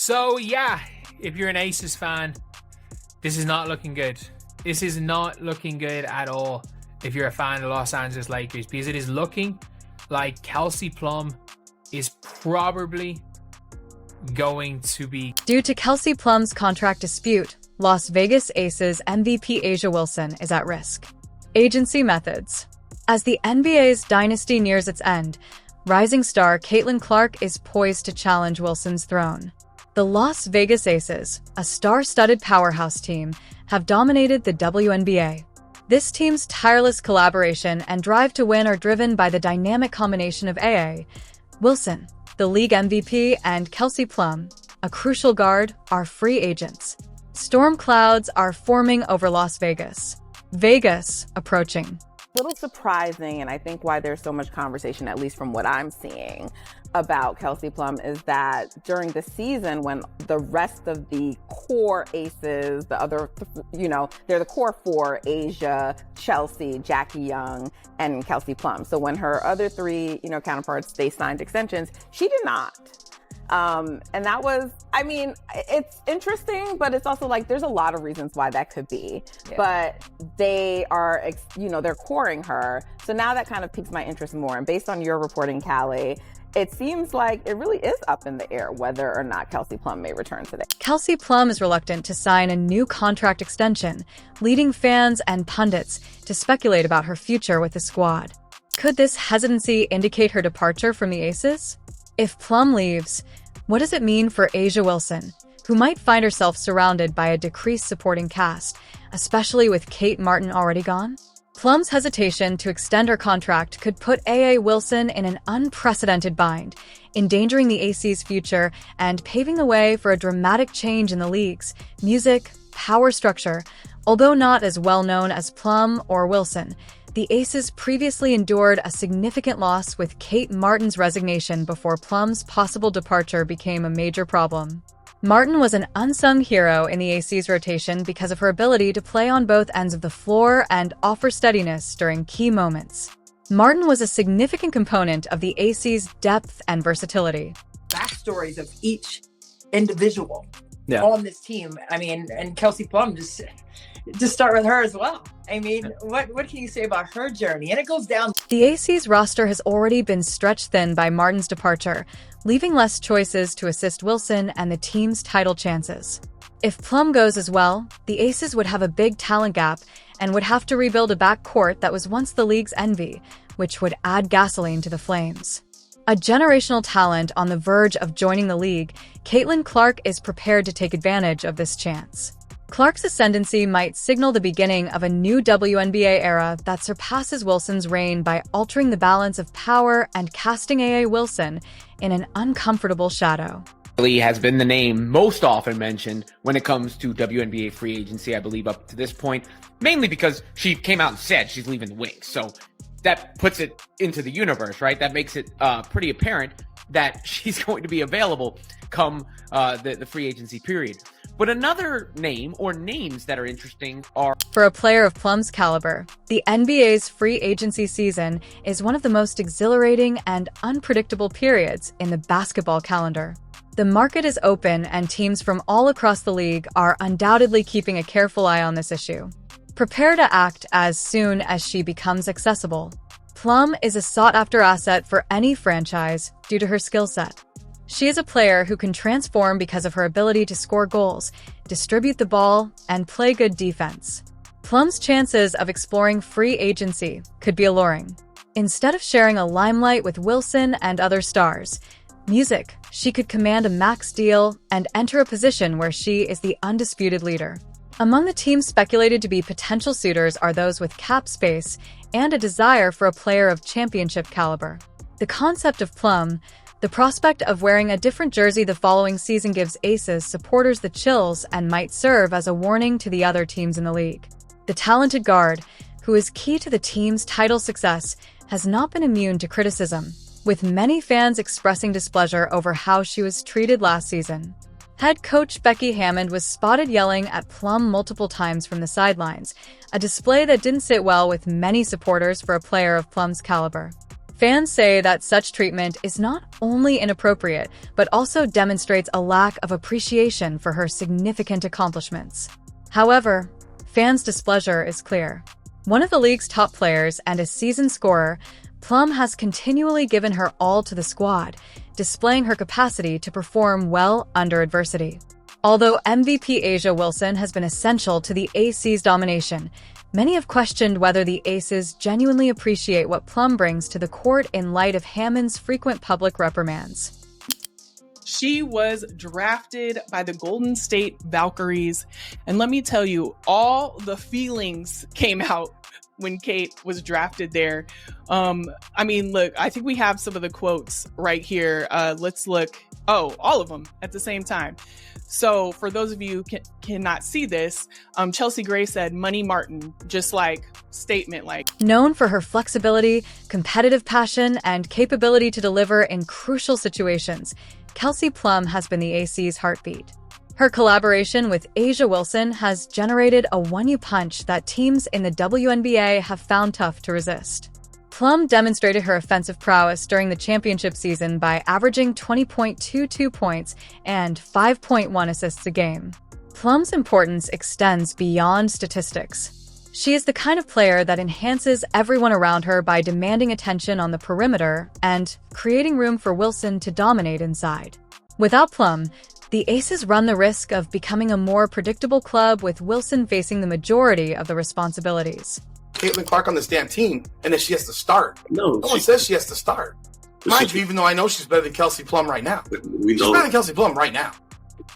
So yeah, if you're an Aces fan, this is not looking good. This is not looking good at all if you're a fan of the Los Angeles Lakers, because it is looking like Kelsey Plum is probably going to be... Due to Kelsey Plum's contract dispute, Las Vegas Aces MVP A'ja Wilson is at risk. Agency methods. As the NBA's dynasty nears its end, rising star Caitlin Clark is poised to challenge Wilson's throne. The Las Vegas Aces, a star-studded powerhouse team, have dominated the WNBA. This team's tireless collaboration and drive to win are driven by the dynamic combination of A.A. Wilson, the league MVP, and Kelsey Plum, a crucial guard, are free agents. Storm clouds are forming over Las Vegas. Vegas approaching. A little surprising, and I think why there's so much conversation, at least from what I'm seeing, about Kelsey Plum is that during the season when the rest of the core Aces, the other, they're the core four, A'ja, Chelsea, Jackie Young, and Kelsey Plum. So when her other three, counterparts, they signed extensions, she did not. And that was, it's interesting, but it's also like, there's a lot of reasons why that could be, but they are, they're coring her. So now that kind of piques my interest more. And based on your reporting, Callie, it seems like it really is up in the air whether or not Kelsey Plum may return today. Kelsey Plum is reluctant to sign a new contract extension, leading fans and pundits to speculate about her future with the squad. Could this hesitancy indicate her departure from the Aces? If Plum leaves, what does it mean for A'ja Wilson, who might find herself surrounded by a decreased supporting cast, especially with Kate Martin already gone? Plum's hesitation to extend her contract could put A.A. Wilson in an unprecedented bind, endangering the AC's future and paving the way for a dramatic change in the league's music, power structure. Although not as well known as Plum or Wilson, the Aces previously endured a significant loss with Kate Martin's resignation before Plum's possible departure became a major problem. Martin was an unsung hero in the AC's rotation because of her ability to play on both ends of the floor and offer steadiness during key moments. Martin was a significant component of the AC's depth and versatility. Backstories of each individual on this team. And Kelsey Plum, just start with her as well. What can you say about her journey? And it goes down. The AC's roster has already been stretched thin by Martin's departure, leaving less choices to assist Wilson and the team's title chances. If Plum goes as well, the Aces would have a big talent gap and would have to rebuild a backcourt that was once the league's envy, which would add gasoline to the flames. A generational talent on the verge of joining the league, Caitlin Clark is prepared to take advantage of this chance. Clark's ascendancy might signal the beginning of a new WNBA era that surpasses Wilson's reign by altering the balance of power and casting A.A. Wilson in an uncomfortable shadow. Lee has been the name most often mentioned when it comes to WNBA free agency, I believe, up to this point, mainly because she came out and said she's leaving the Wings. So that puts it into the universe, right? That makes it pretty apparent that she's going to be available come the free agency period. But another name, or names that are interesting, are... For a player of Plum's caliber, the NBA's free agency season is one of the most exhilarating and unpredictable periods in the basketball calendar. The market is open, and teams from all across the league are undoubtedly keeping a careful eye on this issue. Prepare to act as soon as she becomes accessible. Plum is a sought-after asset for any franchise due to her skill set. She is a player who can transform because of her ability to score goals, distribute the ball, and play good defense. Plum's chances of exploring free agency could be alluring. Instead of sharing a limelight with Wilson and other stars, she could command a max deal and enter a position where she is the undisputed leader. Among the teams speculated to be potential suitors are those with cap space and a desire for a player of championship caliber. The concept of Plum, the prospect of wearing a different jersey the following season, gives Aces supporters the chills and might serve as a warning to the other teams in the league. The talented guard, who is key to the team's title success, has not been immune to criticism, with many fans expressing displeasure over how she was treated last season. Head coach Becky Hammon was spotted yelling at Plum multiple times from the sidelines, a display that didn't sit well with many supporters for a player of Plum's caliber. Fans say that such treatment is not only inappropriate, but also demonstrates a lack of appreciation for her significant accomplishments. However, fans' displeasure is clear. One of the league's top players and a seasoned scorer, Plum has continually given her all to the squad, displaying her capacity to perform well under adversity. Although MVP A'ja Wilson has been essential to the AC's domination, many have questioned whether the Aces genuinely appreciate what Plum brings to the court in light of Hamon's frequent public reprimands. She was drafted by the Golden State Valkyries, and let me tell you, all the feelings came out when Kate was drafted there. Look, I think we have some of the quotes right here. Let's look. Oh, all of them at the same time. So for those of you who cannot see this, Chelsea Gray said, "Money Martin," just like statement like. Known for her flexibility, competitive passion, and capability to deliver in crucial situations, Kelsey Plum has been the AC's heartbeat. Her collaboration with A'ja Wilson has generated a one-two punch that teams in the WNBA have found tough to resist. Plum demonstrated her offensive prowess during the championship season by averaging 20.22 points and 5.1 assists a game. Plum's importance extends beyond statistics. She is the kind of player that enhances everyone around her by demanding attention on the perimeter and creating room for Wilson to dominate inside. Without Plum, the Aces run the risk of becoming a more predictable club with Wilson facing the majority of the responsibilities. Caitlin Clark on this damn team, and then she has to start. No one says she has to start. Mind you, even though I know she's better than Kelsey Plum right now. She's better than Kelsey Plum right now.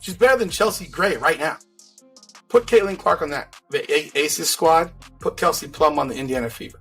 She's better than Chelsea Gray right now. Put Caitlin Clark on the Aces squad. Put Kelsey Plum on the Indiana Fever.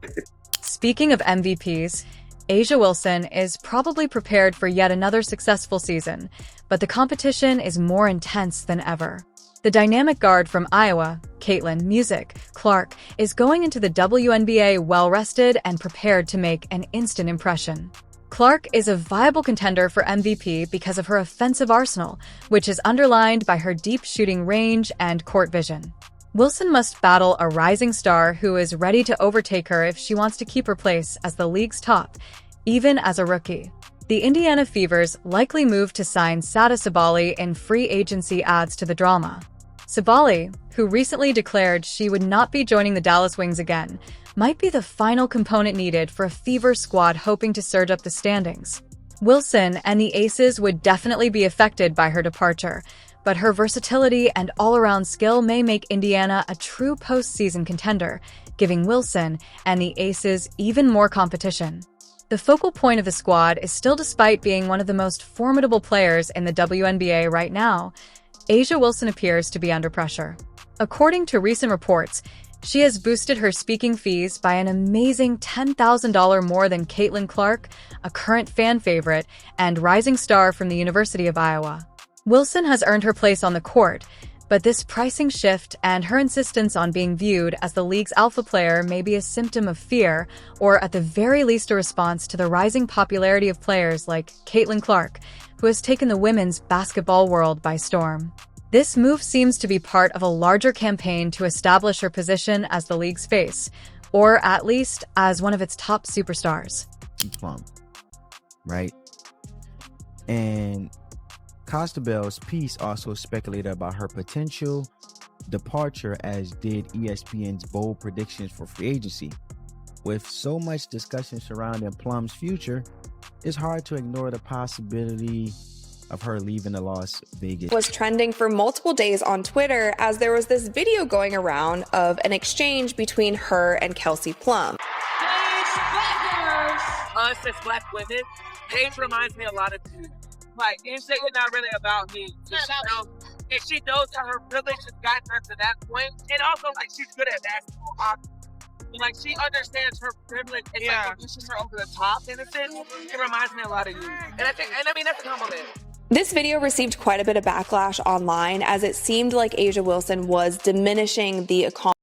Speaking of MVPs, A'ja Wilson is probably prepared for yet another successful season, but the competition is more intense than ever. The dynamic guard from Iowa, Caitlin "Music" Clark, is going into the WNBA well-rested and prepared to make an instant impression. Clark is a viable contender for MVP because of her offensive arsenal, which is underlined by her deep shooting range and court vision. Wilson must battle a rising star who is ready to overtake her if she wants to keep her place as the league's top, even as a rookie. The Indiana Fever's likely move to sign Sada Sabali in free agency adds to the drama. Sabali, who recently declared she would not be joining the Dallas Wings again, might be the final component needed for a Fever squad hoping to surge up the standings. Wilson and the Aces would definitely be affected by her departure, but her versatility and all-around skill may make Indiana a true postseason contender, giving Wilson and the Aces even more competition. The focal point of the squad is still, despite being one of the most formidable players in the WNBA right now, A'ja Wilson appears to be under pressure. According to recent reports, she has boosted her speaking fees by an amazing $10,000 more than Caitlin Clark, a current fan favorite and rising star from the University of Iowa. Wilson has earned her place on the court, but this pricing shift and her insistence on being viewed as the league's alpha player may be a symptom of fear, or at the very least a response to the rising popularity of players like Caitlin Clark, who has taken the women's basketball world by storm. This move seems to be part of a larger campaign to establish her position as the league's face, or at least as one of its top superstars. Plum, right? And Costabel's piece also speculated about her potential departure, as did ESPN's bold predictions for free agency. With so much discussion surrounding Plum's future, it's hard to ignore the possibility of her leaving the Las Vegas. Was trending for multiple days on Twitter as there was this video going around of an exchange between her and Kelsey Plum. Us as black women, Paige reminds me a lot of you. Like, it's not really about me. And she knows how her privilege has gotten her to that point. And also, like, she's good at basketball. Like, she understands her privilege. It's like, it pushes her over the top, in a sense. It reminds me a lot of you. And I mean, that's a compliment. This video received quite a bit of backlash online, as it seemed like A'ja Wilson was diminishing the accomplishment